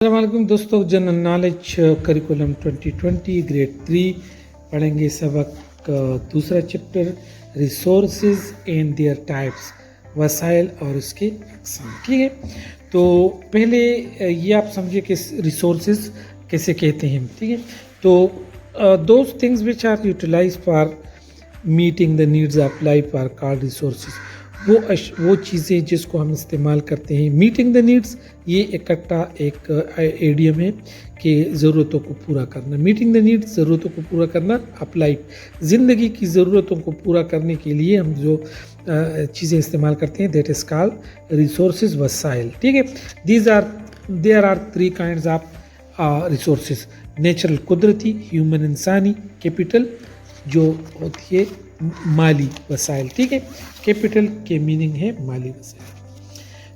السلام علیکم دوستوں، جنرل نالج کریکولم 2020 گریڈ 3 پڑھیں گے سبق دوسرا chapter resources and their types, وسائل اور اس کے اقسام. ٹھیک ہے، تو پہلے یہ آپ سمجھے کہ ریسورسز کیسے کہتے ہیں. ٹھیک ہے، تو those things which are utilise for meeting the needs of life are called resources. وہ چیزیں جس کو ہم استعمال کرتے ہیں میٹنگ دا نیڈس، یہ اکٹھا ایک ایڈیم ہے کہ ضرورتوں کو پورا کرنا. میٹنگ دا نیڈس ضرورتوں کو پورا کرنا اپ لائف، زندگی کی ضرورتوں کو پورا کرنے کے لیے ہم جو چیزیں استعمال کرتے ہیں دیٹ از کالڈ ریسورسز، وسائل. ٹھیک ہے، there are 3 kinds of resources: natural قدرتی، ہیومن انسانی، کیپٹل جو ہوتی ہے مالی وسائل. ٹھیک ہے، کیپٹل کے میننگ ہے مالی وسائل.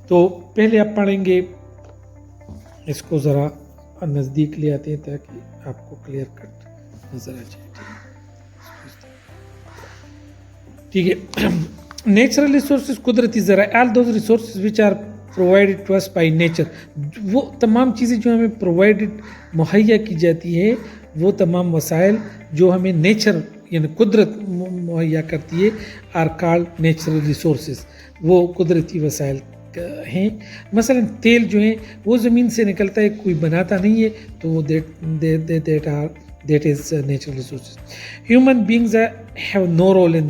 تو پہلے آپ پڑھیں گے، اس کو ذرا نزدیک لے آتے ہیں تاکہ آپ کو کلیئر کٹ نظر آ جائے. ٹھیک ہے، نیچرل ریسورسز قدرتی ذرائع، all those resources which are provided to us by nature, وہ تمام چیزیں جو ہمیں پرووائڈیڈ مہیا کی جاتی ہے، وہ تمام وسائل جو ہمیں نیچر یعنی قدرت مہیا کرتی ہے آر کالڈ نیچرل ریسورسز، وہ قدرتی وسائل ہیں. مثلا تیل جو ہے وہ زمین سے نکلتا ہے، کوئی بناتا نہیں ہے، تو وہ that is natural resources. Human beings have no role in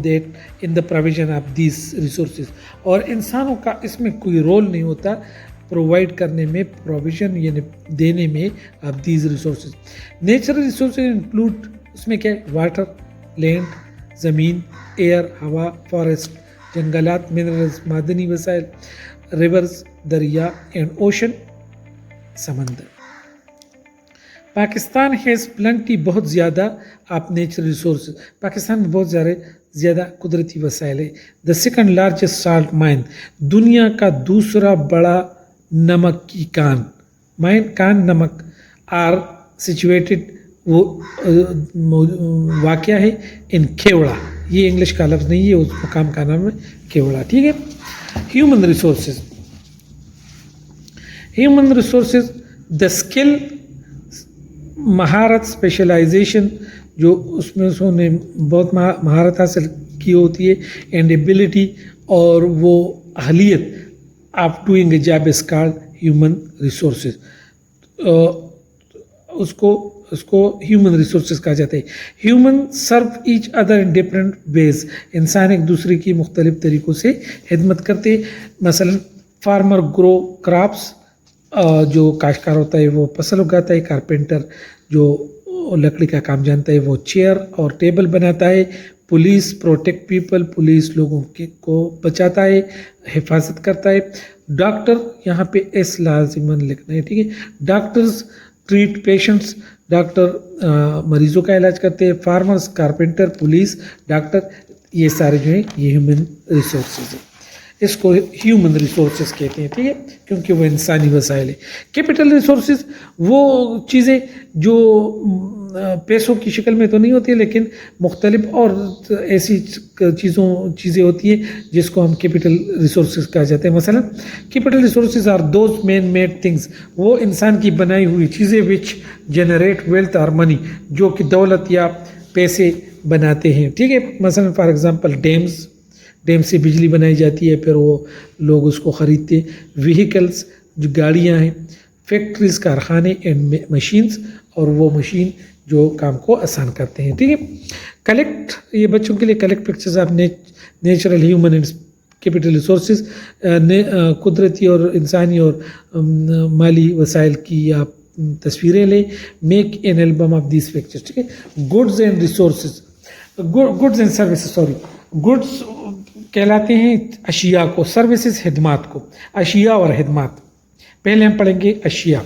the provision of these resources, اور انسانوں کا اس میں کوئی رول نہیں ہوتا پرووائڈ کرنے میں، پروویژن یعنی دینے میں of these resources. Natural resources include, اس میں کیا ہے؟ واٹر، لینڈ زمین، ایئر ہوا، فارسٹ جنگلات، منرلز معدنی وسائل، ریورز دریا، اینڈ اوشن سمندر. پاکستان ہیز پلنٹی، بہت زیادہ آف نیچرل ریسورسز، پاکستان میں بہت زیادہ قدرتی وسائل ہے. The second largest salt mine, دنیا کا دوسرا بڑا نمک کی کان نمک آر سچویٹڈ، وہ واقع ہے ان کھیوڑا، یہ انگلش کا لفظ نہیں ہے، اس مقام کا نام ہے کھیوڑا. ٹھیک ہے. Human resources, human resources the skill, مہارت، اسپیشلائزیشن، جو اس میں انہوں نے بہت مہارت حاصل کی ہوتی ہے، اینڈ ایبلٹی، اور وہ اہلیت of doing a job is called human resources. اس کو ہیومن ریسورسز کہا جاتا ہے. Human serve each other in different ways, انسان ایک دوسرے کی مختلف طریقوں سے خدمت کرتے. مثلا فارمر گرو کراپس، جو کاشتکار ہوتا ہے وہ فصل اگاتا ہے. کارپینٹر جو لکڑی کا کام جانتا ہے وہ چیئر اور ٹیبل بناتا ہے. پولیس پروٹیکٹ پیپل، پولیس لوگوں کو بچاتا ہے، حفاظت کرتا ہے. ڈاکٹر، یہاں پہ ایس لازماً لکھنا ہے. ٹھیک ہے، ڈاکٹرز ٹریٹ پیشنٹس، ڈاکٹر مریضوں کا علاج کرتے ہیں. فارمرز، کارپینٹر، پولیس، ڈاکٹر، یہ سارے جو ہیں یہ ہیومن ریسورسز ہیں. اس کو ہیومن ریسورسز کہتے ہیں. ٹھیک ہے، کیونکہ وہ انسانی وسائل ہے. کیپٹل ریسورسز وہ چیزیں جو پیسوں کی شکل میں تو نہیں ہوتی، لیکن مختلف اور ایسی چیزیں ہوتی ہیں جس کو ہم کیپٹل ریسورسز کہا جاتے ہیں. مثلا capital resources are those man made things, وہ انسان کی بنائی ہوئی چیزیں وچ جنریٹ ویلتھ اور منی، جو کہ دولت یا پیسے بناتے ہیں. ٹھیک ہے، مثلا فار ایگزامپل ڈیم سے بجلی بنائی جاتی ہے، پھر وہ لوگ اس کو خریدتے. ویہیکلس، جو گاڑیاں ہیں. فیکٹریز، کارخانے، اینڈ مشینز، اور وہ مشین جو کام کو آسان کرتے ہیں. ٹھیک ہے. کلیکٹ، یہ بچوں کے لیے collect pictures of natural human and capital resources, قدرتی اور انسانی اور مالی وسائل کی آپ تصویریں لیں. Make an album of these pictures. ٹھیک ہے. Goods and resources, goods and services, goods کہلاتے ہیں اشیاء کو، سروسز خدمات کو. اشیاء اور خدمات، پہلے ہم پڑھیں گے اشیاء.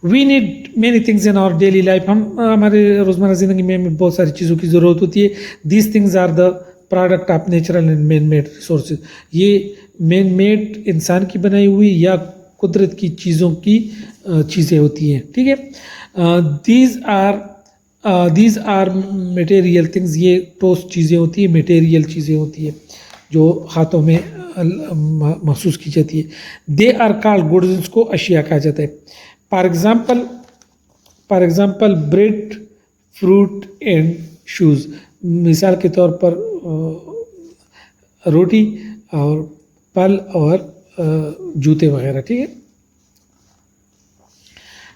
We need many things in our daily life, ہمارے روزمرہ زندگی میں ہمیں بہت ساری چیزوں کی ضرورت ہوتی ہے. These things are the product of natural and man made resources, یہ مین میڈ انسان کی بنائی ہوئی یا قدرت کی چیزیں ہوتی ہیں. ٹھیک ہے. دیز آر میٹیریل تھنگز، یہ ٹھوس چیزیں ہوتی ہیں، میٹیریل چیزیں ہوتی ہیں جو ہاتھوں میں محسوس کی جاتی ہے. دے آر کالڈ گڈز, اس کو اشیاء کہا جاتا ہے. For example bread, fruit and shoes, مثال کے طور پر روٹی اور پھل اور جوتے وغیرہ. ٹھیک ہے.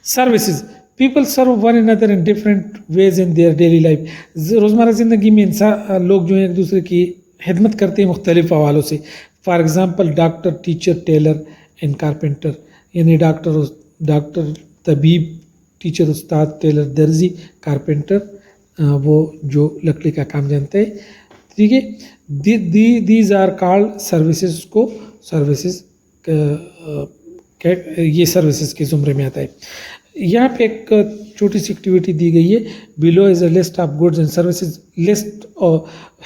Services, people serve one another in different ways in their daily life. روزمرہ زندگی میں انسان لوگ جو ہیں ایک دوسرے کی خدمت کرتے ہیں مختلف حوالوں سے. For example doctor, teacher, tailor and carpenter, یعنی ڈاکٹر طبیب, ٹیچر استاد, ٹیلر درزی, کارپینٹر وہ جو لکڑی کا کام جانتے ہیں. ٹھیک ہے. دیز آر کالڈ سروسز, کو سروسز یہ سروسز کے زمرے میں آتا ہے. یہاں پہ ایک چھوٹی سی ایکٹیویٹی دی گئی ہے. Below is a list of goods and services, list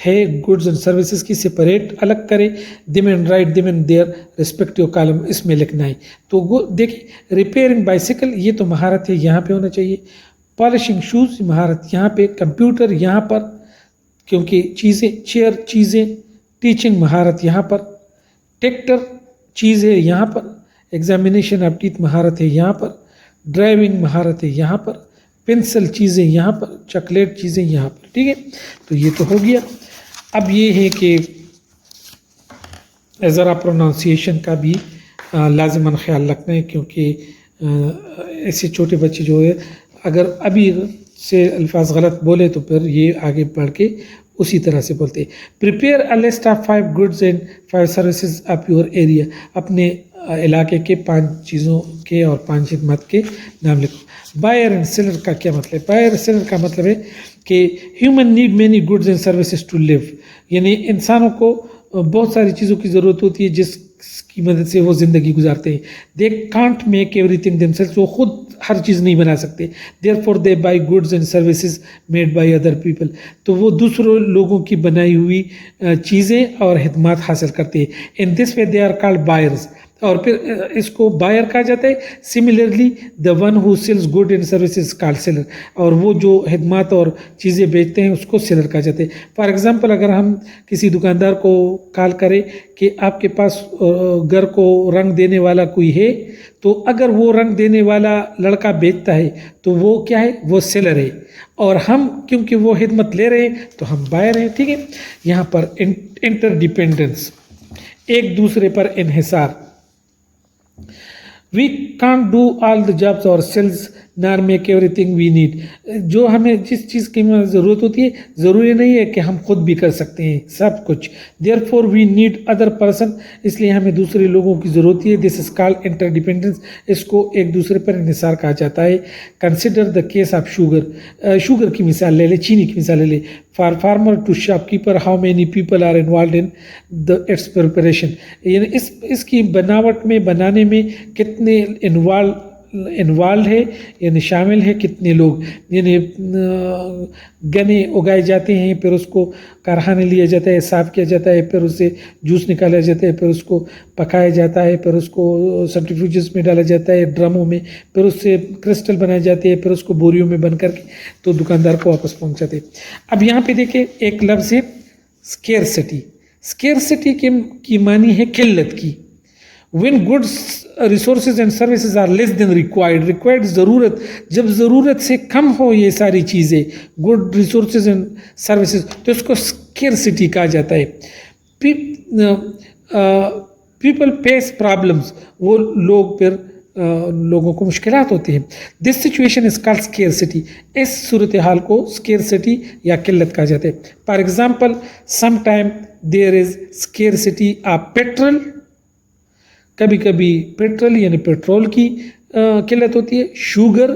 ہے گڈز اینڈ سروسز کی, سپریٹ الگ کرے, them and write them in their respective column, اس میں لکھنا ہے. تو وہ دیکھیں, ریپیئرنگ بائیسیکل, یہ تو مہارت ہے, یہاں پہ ہونا چاہیے. پالشنگ شوز, مہارت یہاں پہ. کمپیوٹر یہاں پر, کیونکہ چیزیں, چیئر چیزیں. ٹیچنگ مہارت یہاں پر. ٹریکٹر چیز ہے یہاں پر. ایگزامینیشن آف ٹیتھ مہارت ہے یہاں پر. ڈرائیونگ مہارت ہے یہاں پر. پنسل چیزیں یہاں پر. چاکلیٹ چیزیں یہاں پر. ٹھیک ہے. تو یہ تو ہو گیا. اب یہ ہے کہ ذرا پروناؤنسیشن کا بھی لازماً خیال رکھنا ہے, کیونکہ ایسے چھوٹے بچے جو ہے اگر ابھی سے الفاظ غلط بولے تو پھر یہ آگے بڑھ کے اسی طرح سے بولتے. Prepare a list of 5 goods and 5 services of your area, اپنے علاقے کے 5 چیزوں کے اور 5 خدمات کے نام لکھو. بائر اینڈ سیلر کا کیا مطلب ہے؟ بائر سیلر کا مطلب ہے کہ human need many goods and services to live, یعنی انسانوں کو بہت ساری چیزوں کی ضرورت ہوتی ہے جس کی مدد سے وہ زندگی گزارتے ہیں. They can't make everything themself, وہ خود ہر چیز نہیں بنا سکتے. Therefore they buy goods and services made by other people, تو وہ دوسروں لوگوں کی بنائی ہوئی چیزیں اور خدمات حاصل کرتے ہیں. In this way they are called buyers, اور پھر اس کو بائر کہا جاتا ہے. Similarly the one who sells good and services called seller, اور وہ جو خدمات اور چیزیں بیچتے ہیں اس کو سیلر کہا جاتا ہے. فار ایگزامپل اگر ہم کسی دکاندار کو کال کریں کہ آپ کے پاس گھر کو رنگ دینے والا کوئی ہے, تو اگر وہ رنگ دینے والا لڑکا بیچتا ہے تو وہ کیا ہے, وہ سیلر ہے, اور ہم کیونکہ وہ خدمت لے رہے ہیں تو ہم بائر ہیں. ٹھیک ہے. یہاں پر انٹر ڈیپینڈنس, ایک دوسرے پر انحصار. We can't do all the jobs ourselves nor make everything we need. جو ہمیں جس چیز کی ضرورت ہوتی ہے ضروری نہیں ہے کہ ہم خود بھی کر سکتے ہیں سب کچھ. Therefore we need other person, اس لیے ہمیں دوسرے لوگوں کی ضرورت ہے. This is called interdependence, اس کو ایک دوسرے پر انحصار کہا جاتا ہے. Consider the case of sugar, sugar کی مثال لے لے, چینی کی مثال لے لے. For farmer to shopkeeper, how many people are involved in its preparation, یعنی اس کی بناوٹ میں, بنانے میں کتنے انوالو ہے, یعنی شامل ہے کتنے لوگ. یعنی گنے اگائے جاتے ہیں, پھر اس کو کارخانے لیا جاتا ہے, صاف کیا جاتا ہے, پھر اس سے جوس نکالا جاتا ہے, پھر اس کو پکایا جاتا ہے, پھر اس کو سینٹریفیوجز میں ڈالا جاتا ہے, ڈرموں میں, پھر اس سے کرسٹل بنائے جاتے ہیں, پھر اس کو بوریوں میں بند کر کے تو دکاندار کو واپس پہنچاتے ہیں. اب یہاں پہ دیکھیں ایک لفظ ہے اسکیرسٹی. اسکیرسٹی کی معنی ہے قلت کی. when goods resources and services are less than required ضرورت, جب ضرورت سے کم ہو یہ ساری چیزیں, good resources and services, تو اس کو scarcity کہا جاتا ہے. people face problems, وہ لوگ پھر لوگوں کو مشکلات ہوتی ہیں. this situation is called scarcity, اس صورتحال کو scarcity یا قلت کہا جاتا ہے. for example sometime there is scarcity of petrol, کبھی کبھی پیٹرول یعنی پیٹرول کی قلت ہوتی ہے. شوگر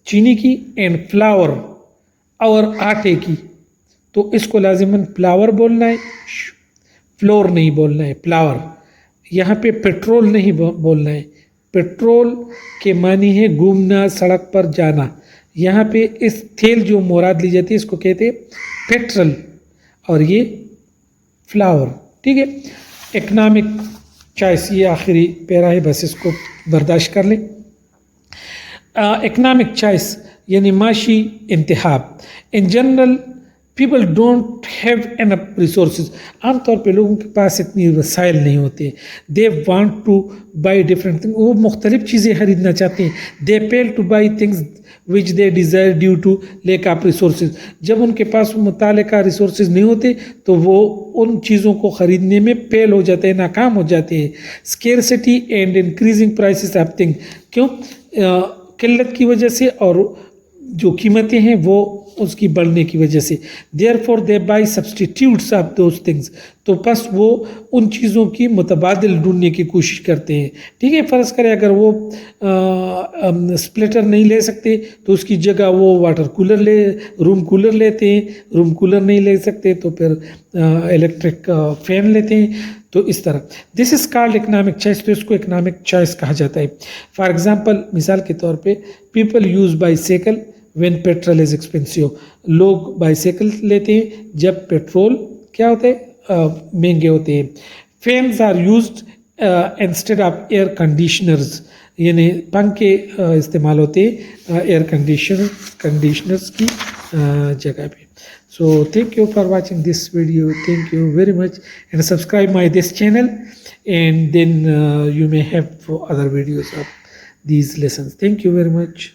چینی کی, اینڈ فلاور اور آٹے کی, تو اس کو لازماً فلاور بولنا ہے, فلور نہیں بولنا ہے, فلاور. یہاں پہ پیٹرول نہیں بولنا ہے. پیٹرول کے معنی ہے گھومنا, سڑک پر جانا. یہاں پہ اس تیل جو مراد لی جاتی ہے اس کو کہتے ہیں پیٹرول, اور یہ فلاور. ٹھیک ہے. اکنامک چوائس, یہ آخری پیرا ہے, بس اس کو برداشت کر لیں. اکنامک چوائس یعنی معاشی انتخاب. In general people don't have enough resources. عام طور پہ لوگوں کے پاس اتنی وسائل نہیں ہوتے. They want to buy different thing, وہ مختلف چیزیں خریدنا چاہتے ہیں. They fail to buy things which they desire due to lack of resources. جب ان کے پاس متعلقہ ریسورسز نہیں ہوتے تو وہ ان چیزوں کو خریدنے میں فیل ہو جاتے ہیں, ناکام ہو جاتے ہیں. Scarcity and increasing prices of thing, کیوں؟ قلت کی وجہ سے اور جو قیمتیں ہیں وہ اس کی بڑھنے کی وجہ سے. Therefore they buy substitutes of those things, تو بس وہ ان چیزوں کی متبادل ڈھونڈنے کی کوشش کرتے ہیں. ٹھیک ہے, فرض کرے اگر وہ سپلٹر نہیں لے سکتے تو اس کی جگہ وہ واٹر کولر روم کولر لیتے ہیں. روم کولر نہیں لے سکتے تو پھر الیکٹرک فین لیتے ہیں. تو اس طرح دس از کالڈ اکنامک چوائس, تو اس کو اکنامک چوائس کہا جاتا ہے. فار ایگزامپل, مثال کے طور پہ, people use bicycle when petrol is expensive. لوگ بائیسیکل لیتے ہیں جب پیٹرول کیا ہوتا ہے, مہنگے ہوتے ہیں. Fans are used instead of air conditioners, یعنی پنکھے استعمال ہوتے ہیں ایئر کنڈیشنرز کی جگہ پہ. So thank you for watching this video. Thank you very much, and subscribe my this channel, and then you may have other videos of these lessons. Thank you very much.